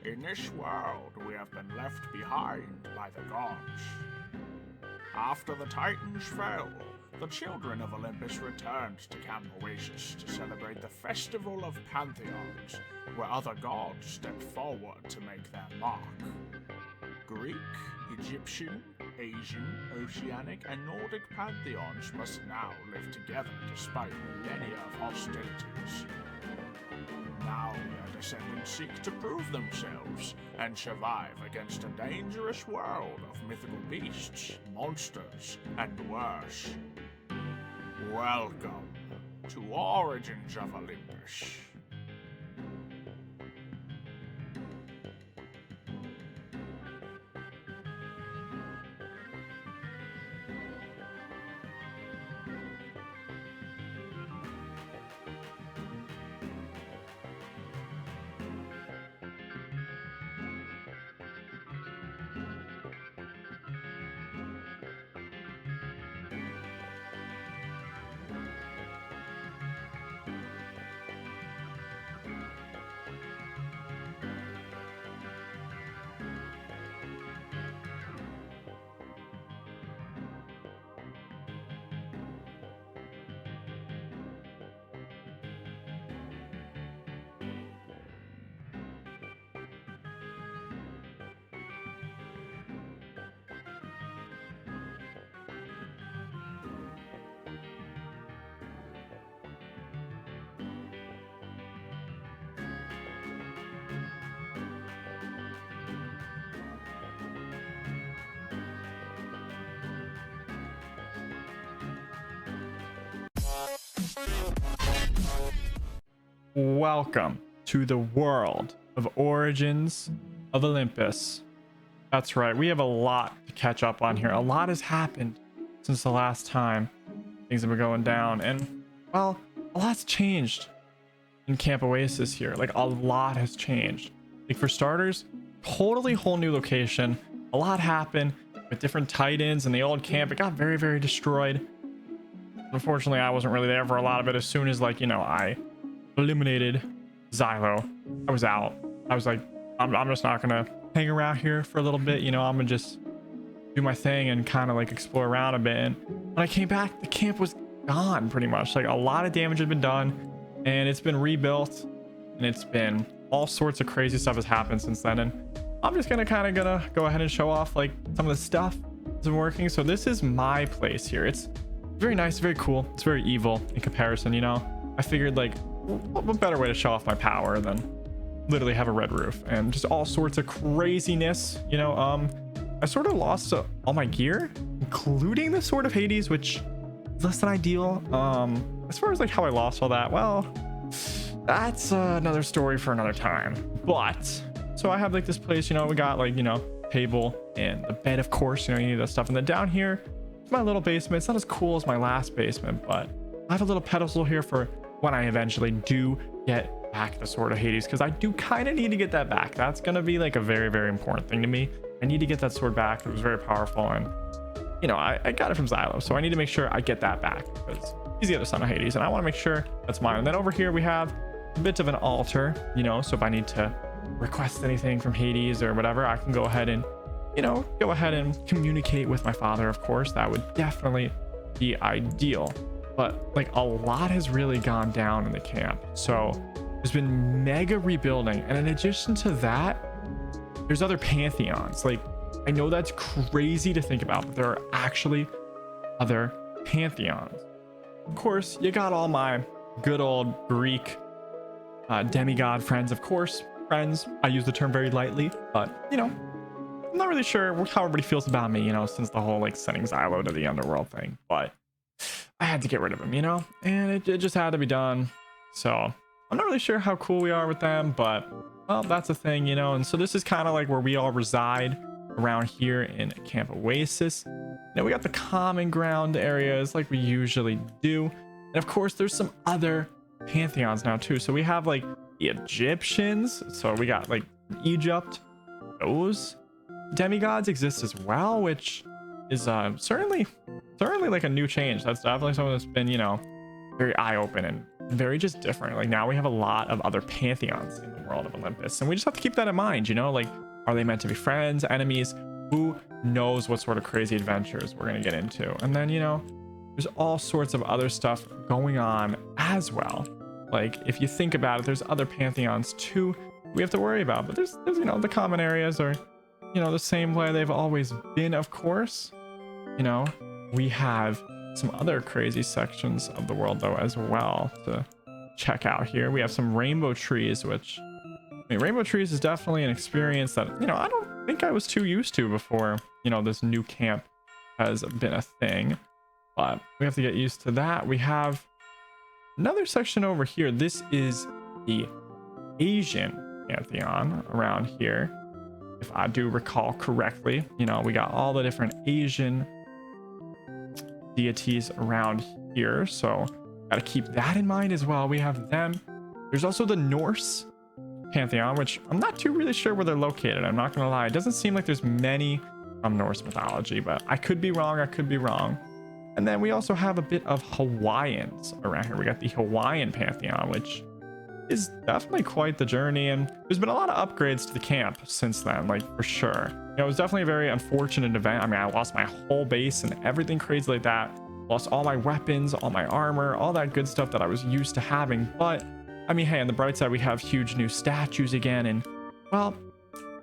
In this world, we have been left behind by the gods. After the Titans fell, the children of Olympus returned to Camp OASIS to celebrate the Festival of Pantheons, where other gods stepped forward to make their mark. Greek, Egyptian, Asian, Oceanic, and Nordic pantheons must now live together despite millennia of hostilities. Now their descendants seek to prove themselves and survive against a dangerous world of mythical beasts, monsters, and worse. Welcome to Origins of Olympus. Welcome to the world of Origins of Olympus. That's right, we have a lot to catch up on here. A lot has happened since the last time things have been going down, and well, a lot's changed in Camp OASIS here. Like, a lot has changed. Like, for starters, totally whole new location. A lot happened with different titans and the old camp. It got very destroyed. Unfortunately, I wasn't really there for a lot of it. As soon as, like, you know, I eliminated Xylo, I was out. I was like, I'm just not gonna hang around here for a little bit, you know. I'm gonna just do my thing and kind of like explore around a bit. And when I came back, the camp was gone pretty much. Like, a lot of damage had been done and it's been rebuilt, and it's been all sorts of crazy stuff has happened since then. And I'm just gonna go ahead and show off like some of the stuff that's been working. So this is my place here. It's very nice, very cool. It's very evil in comparison, you know. I figured, like, what better way to show off my power than literally have a red roof and just all sorts of craziness, you know. I sort of lost all my gear, including the Sword of Hades, which is less than ideal. As far as like how I lost all that, well, that's another story for another time. But so I have like this place, you know, we got like, you know, table and the bed, of course, you know, you need that stuff. And then down here, it's my little basement. It's not as cool as my last basement, but I have a little pedestal here for when I eventually do get back the Sword of Hades, because I do kind of need to get that back. That's going to be like a very important thing to me. I need to get that sword back. It was very powerful, and you know, I got it from Xylo, so I need to make sure I get that back because he's the other son of Hades, and I want to make sure that's mine. And then over here we have a bit of an altar, you know, so if I need to request anything from Hades or whatever, I can go ahead and, you know, communicate with my father. Of course, that would definitely be ideal. But like, a lot has really gone down in the camp, so there's been mega rebuilding. And in addition to that, there's other pantheons. Like, I know that's crazy to think about, but there are actually other pantheons. Of course, you got all my good old Greek demigod friends. Of course, friends, I use the term very lightly, but you know, I'm not really sure how everybody feels about me, you know, since the whole like sending Xylo to the underworld thing. But I had to get rid of him, you know, and it just had to be done. So I'm not really sure how cool we are with them, but well, that's a thing, you know. And so this is kind of like where we all reside around here in Camp OASIS. Now we got the common ground areas like we usually do, and of course there's some other pantheons now too. So we have like the Egyptians, so we got like Egypt. Those demigods exist as well, which is certainly like a new change. That's definitely something that's been, you know, very eye-opening and very just different. Like now we have a lot of other pantheons in the world of Olympus, and we just have to keep that in mind, you know, like, are they meant to be friends, enemies? Who knows what sort of crazy adventures we're going to get into? And then, you know, there's all sorts of other stuff going on as well. Like if you think about it, there's other pantheons too we have to worry about, but there's you know, the common areas are, you know, the same way they've always been. Of course, you know, we have some other crazy sections of the world though as well to check out here. We have some rainbow trees, which, I mean, rainbow trees is definitely an experience that, you know, I don't think I was too used to before, you know, this new camp has been a thing, but we have to get used to that. We have another section over here. This is the Asian Pantheon around here, if I do recall correctly. You know, we got all the different Asian deities around here, so gotta keep that in mind as well. We have them. There's also the Norse Pantheon, which I'm not too really sure where they're located. I'm not gonna lie, it doesn't seem like there's many from Norse mythology, but I could be wrong. And then we also have a bit of Hawaiians around here. We got the Hawaiian Pantheon, which is definitely quite the journey, and there's been a lot of upgrades to the camp since then, like, for sure. You know, it was definitely a very unfortunate event. I mean, I lost my whole base and everything crazy like that. Lost all my weapons, all my armor, all that good stuff that I was used to having. But I mean, hey, on the bright side, we have huge new statues again, and well,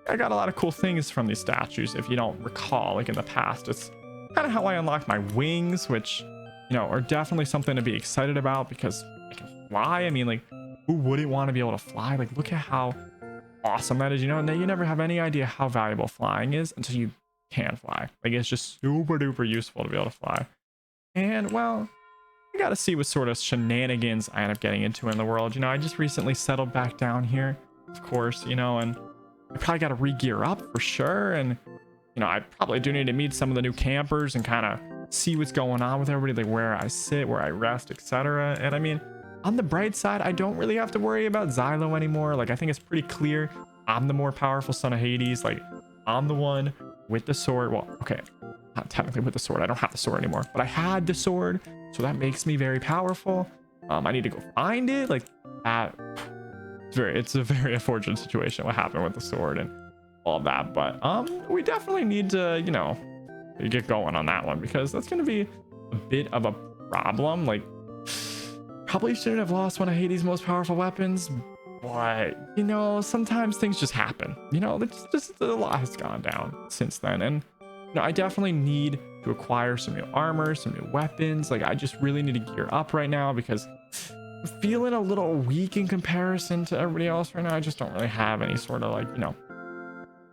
I got a lot of cool things from these statues. If you don't recall, like in the past, it's kind of how I unlocked my wings, which, you know, are definitely something to be excited about because I can fly. I mean, like, who wouldn't want to be able to fly? Like, look at how awesome that is, you know. And you never have any idea how valuable flying is until you can fly. Like, it's just super duper useful to be able to fly. And well, I gotta see what sort of shenanigans I end up getting into in the world. You know, I just recently settled back down here, of course, you know, and I probably got to re-gear up for sure. And, you know, I probably do need to meet some of the new campers and kind of see what's going on with everybody, like where I sit, where I rest, etc. And I mean, on the bright side, I don't really have to worry about Xylo anymore. Like, I think it's pretty clear I'm the more powerful son of Hades. Like, I'm the one with the sword. Well, okay, not technically with the sword. I don't have the sword anymore, but I had the sword, so that makes me very powerful. I need to go find it. Like, that, it's a very unfortunate situation what happened with the sword and all of that. But we definitely need to, you know, get going on that one, because that's going to be a bit of a problem. Like, probably shouldn't have lost one of Hades' most powerful weapons, but, you know, sometimes things just happen. You know, it's just a lot has gone down since then, and you know, I definitely need to acquire some new armor, some new weapons. Like, I just really need to gear up right now because I'm feeling a little weak in comparison to everybody else right now. I just don't really have any sort of, like, you know,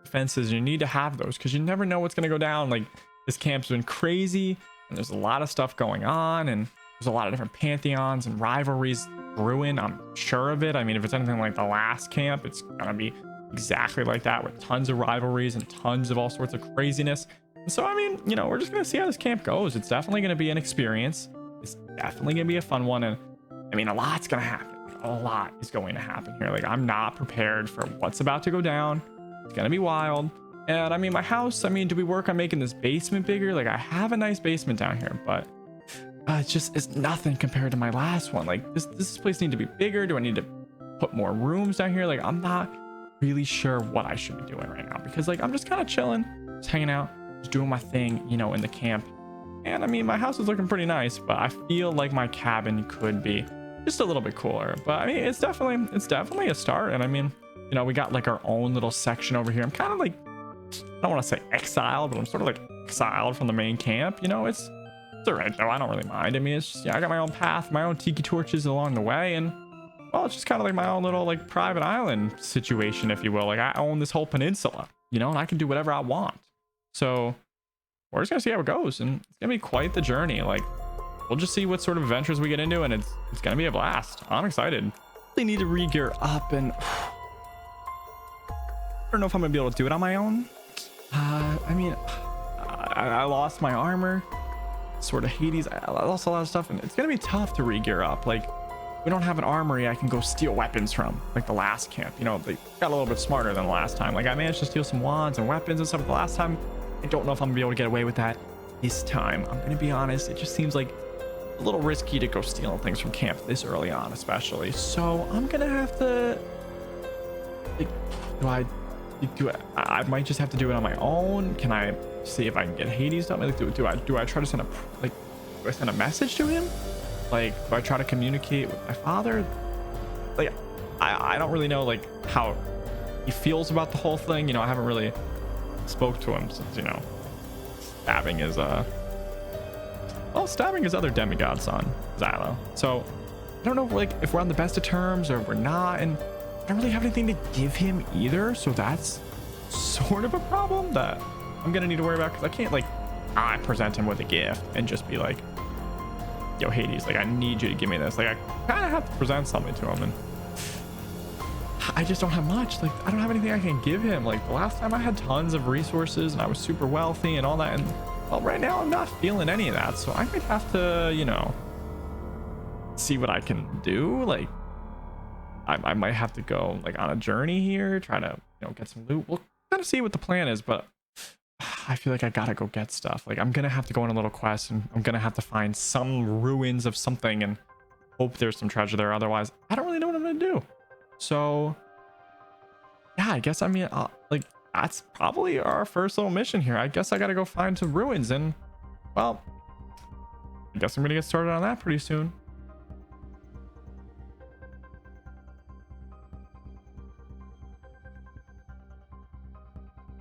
defenses. You need to have those because you never know what's going to go down. Like, this camp's been crazy and there's a lot of stuff going on, and there's a lot of different pantheons and rivalries brewing. I'm sure of it. I mean, if it's anything like the last camp, it's gonna be exactly like that, with tons of rivalries and tons of all sorts of craziness. And so, I mean, you know, we're just gonna see how this camp goes. It's definitely gonna be an experience. It's definitely gonna be a fun one, and I mean, a lot's gonna happen. Like, a lot is going to happen here. Like, I'm not prepared for what's about to go down. It's gonna be wild. And I mean, my house, I mean, do we work on making this basement bigger? Like, I have a nice basement down here, but it's nothing compared to my last one. Like, this place need to be bigger. Do I need to put more rooms down here? Like, I'm not really sure what I should be doing right now, because like, I'm just kind of chilling, just hanging out, just doing my thing, you know, in the camp. And I mean, my house is looking pretty nice, but I feel like my cabin could be just a little bit cooler. But I mean, it's definitely a start. And I mean, you know, we got like our own little section over here. I'm kind of like, I don't want to say exiled, but I'm sort of like exiled from the main camp. You know, it's all right though. I don't really mind. I mean, it's just, yeah, I got my own path, my own tiki torches along the way, and well, it's just kind of like my own little like private island situation, if you will. Like, I own this whole peninsula, you know, and I can do whatever I want. So we're just gonna see how it goes, and it's gonna be quite the journey. Like, we'll just see what sort of adventures we get into, and it's gonna be a blast. I'm excited. They need to re-gear up, and I don't know if I'm gonna be able to do it on my own. I mean, I lost my armor, sort of Hades. I lost a lot of stuff, and it's gonna be tough to re-gear up. Like, we don't have an armory I can go steal weapons from, like the last camp. You know, they got a little bit smarter than the last time. Like, I managed to steal some wands and weapons and stuff the last time. I don't know if I'm gonna be able to get away with that this time. I'm gonna be honest, it just seems like a little risky to go stealing things from camp this early on, especially. So I'm gonna have to, like, I might just have to do it on my own. Can I see if I can get Hades done? Like, do I try to send a message to him? Like, do I try to communicate with my father? Like, I don't really know like how he feels about the whole thing. You know, I haven't really spoke to him since, you know, stabbing his other demigod son, Xylo. So I don't know if we're on the best of terms or we're not, and I don't really have anything to give him either. So that's sort of a problem that I'm gonna need to worry about, because I can't like I present him with a gift and just be like, yo Hades, like I need you to give me this. Like I kind of have to present something to him, and I just don't have much. Like I don't have anything I can give him. Like the last time I had tons of resources and I was super wealthy and all that, and well, right now I'm not feeling any of that. So I might have to, you know, see what I can do. Like I might have to go like on a journey here, try to, you know, get some loot. We'll kind of see what the plan is, but I feel like I gotta go get stuff. Like I'm gonna have to go on a little quest, and I'm gonna have to find some ruins of something and hope there's some treasure there. Otherwise, I don't really know what I'm gonna do. So yeah, I guess, I mean, like that's probably our first little mission here. I guess I gotta go find some ruins, and well, I guess I'm gonna get started on that pretty soon.